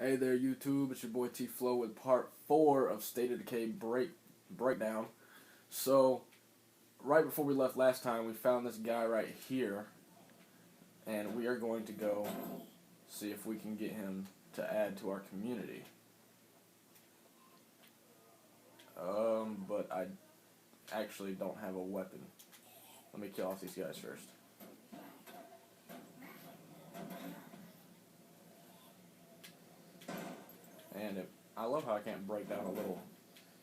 Hey there, YouTube. It's your boy T Flow with part 4 of State of Decay breakdown. So, right before we left last time, we found this guy right here, and we are going to go see if we can get him to add to our community. But I actually don't have a weapon. Let me kill off these guys first. And I love how I can't break down a little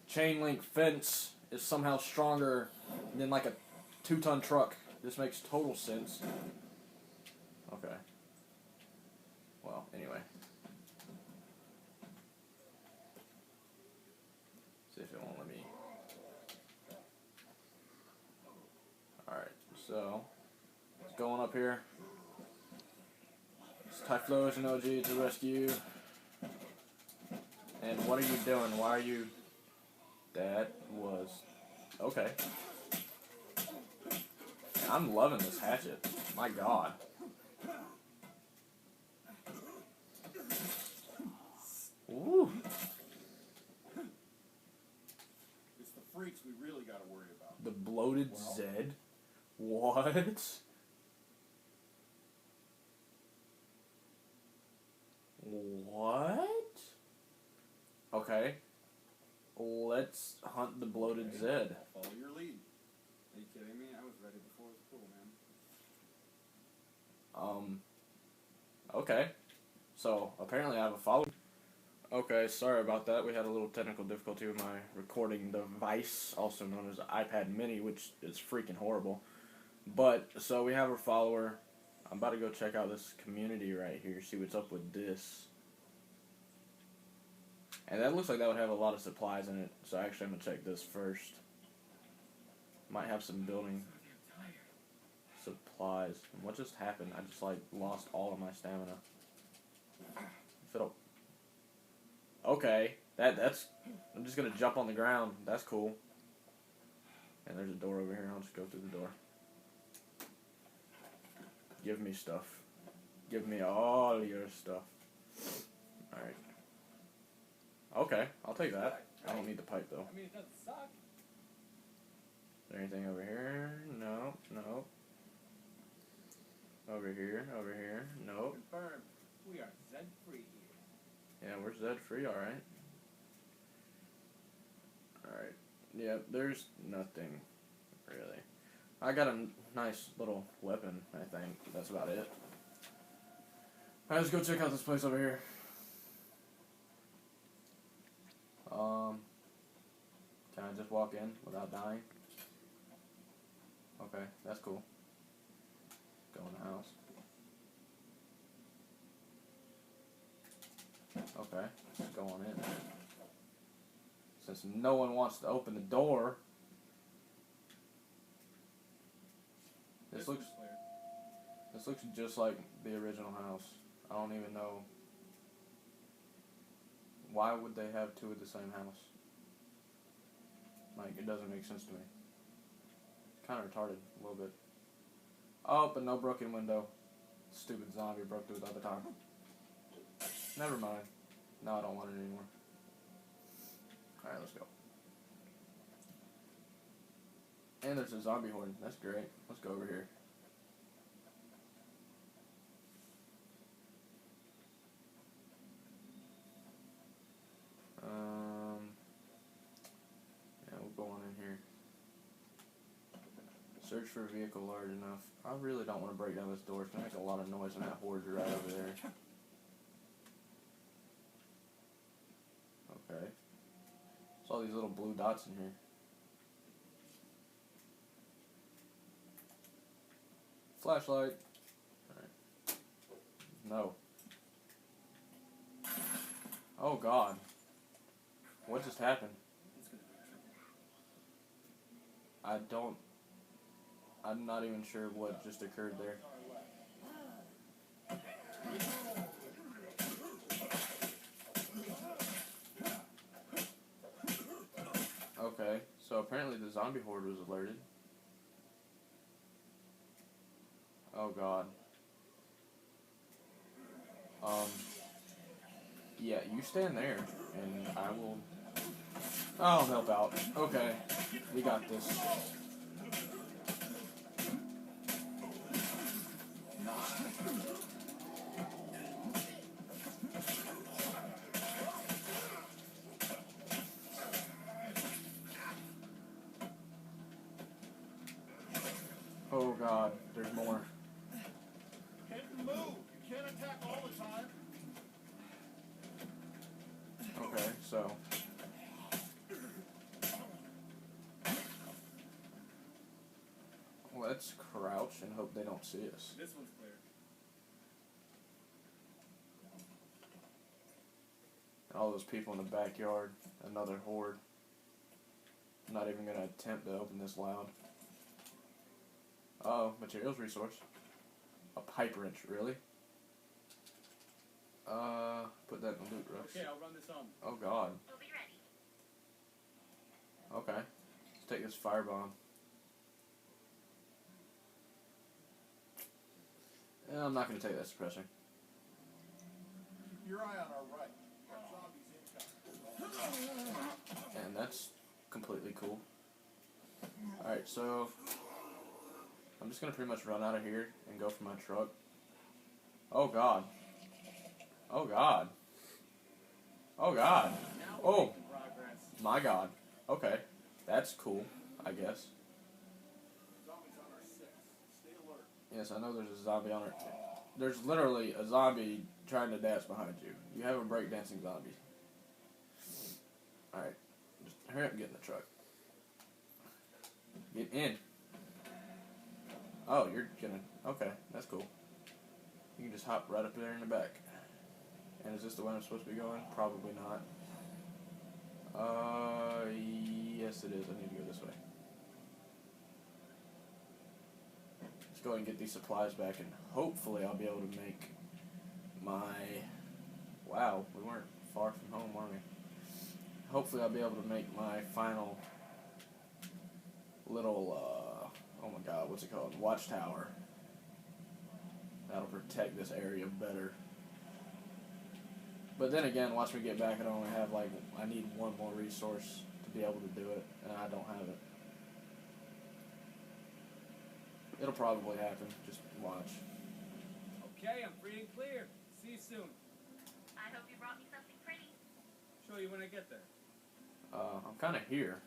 chain link fence is somehow stronger than like a 2-ton truck. This makes total sense. Okay. Well, anyway. See if it won't let me. Alright, so it's going up here. It's Typhlosion OG to rescue. And what are you doing? Why are you... That was... Okay. I'm loving this hatchet. My god. Ooh. It's the freaks we really gotta worry about. The bloated Zed? What? What? Okay. Let's hunt the bloated Zed. I'll follow your lead. Are you kidding me? I was ready before it was cool, man. Okay. So, apparently I have a follower. Okay, sorry about that. We had a little technical difficulty with my recording device, also known as an iPad mini, which is freaking horrible. But, so we have a follower. I'm about to go check out this community right here, see what's up with this. And that looks like that would have a lot of supplies in it, so actually I'm going to check this first. Might have some building supplies. What just happened? I just, like, lost all of my stamina. If it'll... Okay, that's... I'm just going to jump on the ground. That's cool. And there's a door over here. I'll just go through the door. Give me stuff. Give me all your stuff. Alright. Okay, I'll take that. I don't need the pipe, though. I mean, it doesn't suck. Is there anything over here? No, no. Over here, nope. Confirmed. We are Zed-free here. Yeah, we're Zed-free, alright. Alright. Yeah, there's nothing, really. I got a nice little weapon, I think. That's about it. Alright, let's go check out this place over here. Can I just walk in without dying? Okay, that's cool. Go in the house. Okay, let's go on in. Since no one wants to open the door, this looks just like the original house. I don't even know. Why would they have two of the same house? Like, it doesn't make sense to me. It's kind of retarded, a little bit. Oh, but no broken window. Stupid zombie broke through the other time. Never mind. No, I don't want it anymore. Alright, let's go. And there's a zombie horde. That's great. Let's go over here. Yeah, we'll go on in here. Search for a vehicle large enough. I really don't want to break down this door. It's going to make a lot of noise, and that horde's right over there. Okay. There's all these little blue dots in here. Flashlight. Alright. No. Oh god. What just happened? I'm not even sure what just occurred there. Okay, so apparently the zombie horde was alerted. Oh god. Yeah, you stand there, and I will... I'll help out. Okay, we got this. Oh god, there's more. Hit and move. You can't attack all the time. Okay, so... Let's crouch and hope they don't see us. This one's clear. All those people in the backyard, another horde. I'm not even going to attempt to open this loud. Uh-oh, materials resource. A pipe wrench, really? Put that in the loot rush. Okay, I'll run this on. Oh god. We'll be ready. Okay. Let's take this firebomb. I'm not going to take that suppressing. Keep your eye on our right. Got zombies incoming. And that's completely cool. Alright, so... I'm just going to pretty much run out of here and go for my truck. Oh god. Oh god. Oh god. Now we're Oh. making progress. My god. Okay. That's cool, I guess. Zombies on our 6. Stay alert. Yes, I know there's a zombie on it. There's literally a zombie trying to dance behind you. You have a breakdancing zombie. Alright. Just hurry up and get in the truck. Get in. Oh, you're gonna... Okay, that's cool. You can just hop right up there in the back. And is this the way I'm supposed to be going? Probably not. Yes it is. I need to go this way. Let's go ahead and get these supplies back, and hopefully I'll be able to make my... Wow, we weren't far from home, were we? Hopefully I'll be able to make my final little, oh my god, what's it called? Watchtower. That'll protect this area better. But then again, once we get back, I only have, like, I need one more resource to be able to do it, and I don't have it. It'll probably happen. Just watch. Okay, I'm free and clear. See you soon. I hope you brought me something pretty. Show you when I get there. I'm kind of here.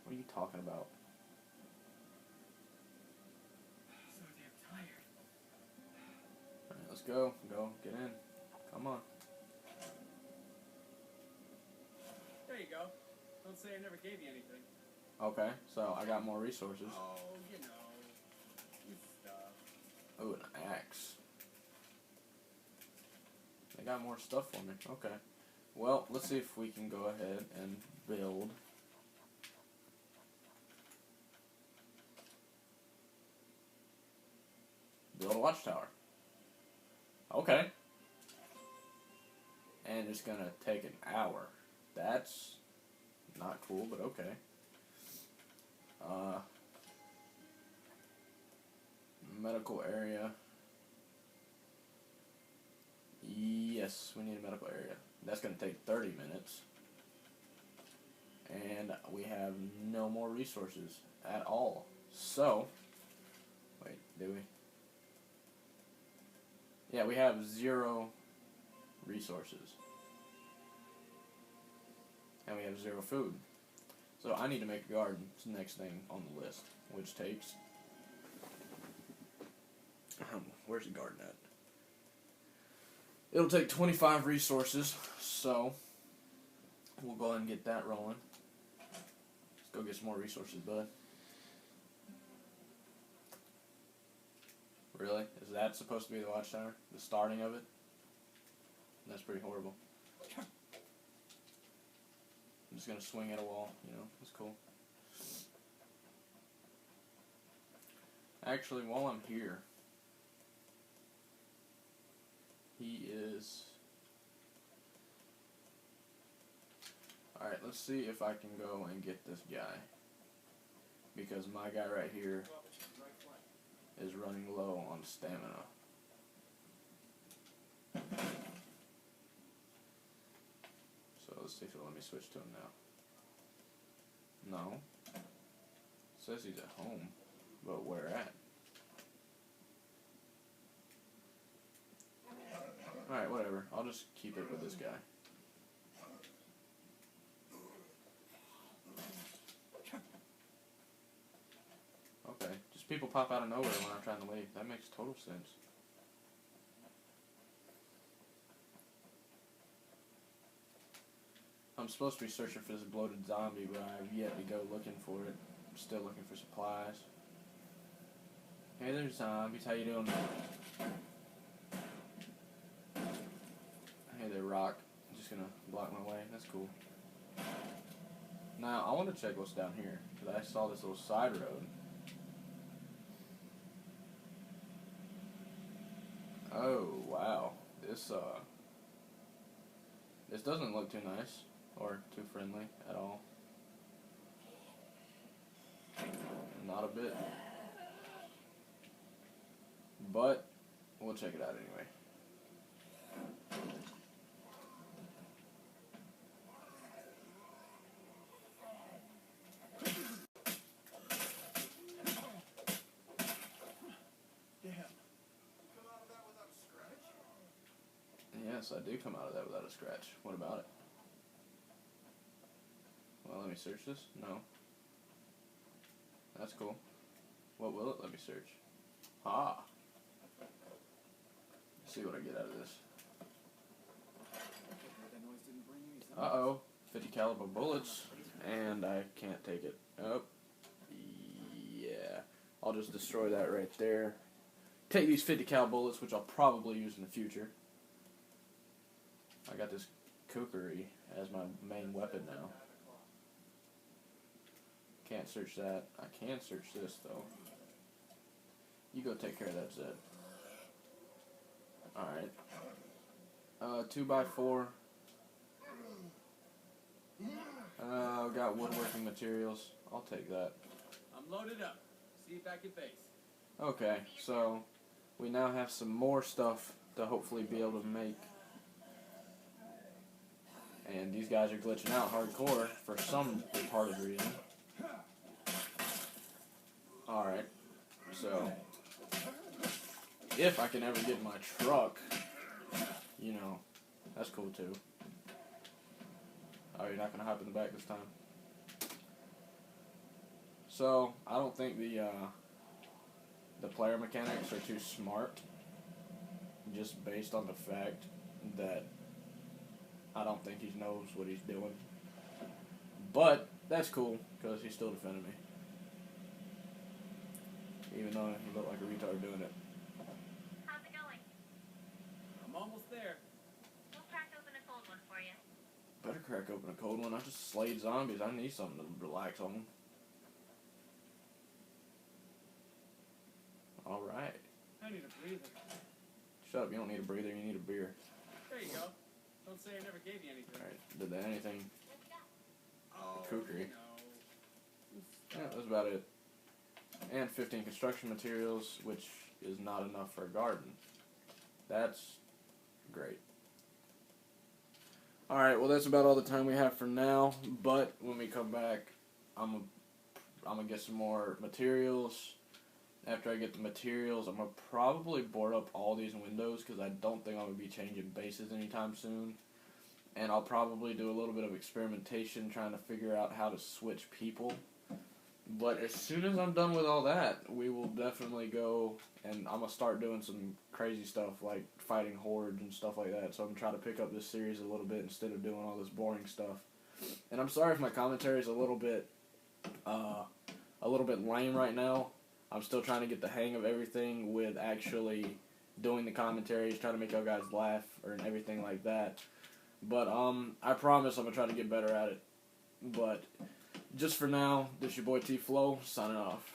What are you talking about? So damn tired. Alright, let's go. Go. Get in. Come on. There you go. Don't say I never gave you anything. Okay, so I got more resources. Oh, you know. You stuff. Oh, an axe. They got more stuff for me. Okay. Well, let's see if we can go ahead and build. Build a watchtower. Okay. And it's gonna take an hour. That's not cool, but okay. Medical area. Yes, we need a medical area. That's going to take 30 minutes. And we have no more resources at all. So, wait, do we? Yeah, we have 0 resources. And we have 0 food. So I need to make a garden. It's the next thing on the list, which takes... where's the garden at? It'll take 25 resources, so we'll go ahead and get that rolling. Let's go get some more resources, bud. Really? Is that supposed to be the watchtower? The starting of it? That's pretty horrible. I'm just gonna swing at a wall, you know, it's cool. Actually, while I'm here, he is... Alright, let's see if I can go and get this guy. Because my guy right here is running low on stamina. see if it'll let me switch to him now. No. It says he's at home, but where at? Alright, whatever. I'll just keep it with this guy. Okay, just people pop out of nowhere when I'm trying to leave. That makes total sense. I'm supposed to be searching for this bloated zombie, but I've yet to go looking for it. I'm still looking for supplies. Hey there, zombies. How you doing? Hey there, Rock. I'm just gonna block my way. That's cool. Now, I want to check what's down here, because I saw this little side road. Oh, wow. This doesn't look too nice, or too friendly at all. Not a bit. But, we'll check it out anyway. Yes, I do come out of that without a scratch. What about it? Well, let me search this. No. That's cool. What will it let me search? Ah. Let's see what I get out of this. Uh-oh. 50 caliber bullets. And I can't take it. Oh. Yeah. I'll just destroy that right there. Take these 50 cal bullets, which I'll probably use in the future. I got this kookery as my main weapon now. Can't search that. I can search this, though. You go take care of that, Zed. Alright. 2x4. I've got woodworking materials. I'll take that. I'm loaded up. See you back at base. Okay, so we now have some more stuff to hopefully be able to make. And these guys are glitching out hardcore for some retarded reason. Alright, so if I can ever get in my truck, you know, that's cool too. Oh, you're not going to hop in the back this time. So, I don't think the player mechanics are too smart, just based on the fact that I don't think he knows what he's doing. But that's cool, because he's still defending me. Even though he looked like a retard doing it. How's it going? I'm almost there. We'll crack open a cold one for you. Better crack open a cold one. I just slayed zombies. I need something to relax on. Alright. I need a breather. Shut up, you don't need a breather, you need a beer. There you go. Don't say I never gave you anything. Alright, did that anything? Oh, Kookery. no. Yeah, that's about it. And 15 construction materials, which is not enough for a garden. That's great. Alright, well that's about all the time we have for now, but when we come back, I'm gonna get some more materials. After I get the materials, I'm gonna probably board up all these windows, because I don't think I'm gonna be changing bases anytime soon. And I'll probably do a little bit of experimentation trying to figure out how to switch people. But as soon as I'm done with all that, we will definitely go, and I'm going to start doing some crazy stuff like fighting hordes and stuff like that. So I'm going to try to pick up this series a little bit instead of doing all this boring stuff. And I'm sorry if my commentary is a little bit lame right now. I'm still trying to get the hang of everything with actually doing the commentaries, trying to make you guys laugh or and everything like that. But I promise I'm going to try to get better at it. But just for now, this your boy T Flow, signing off.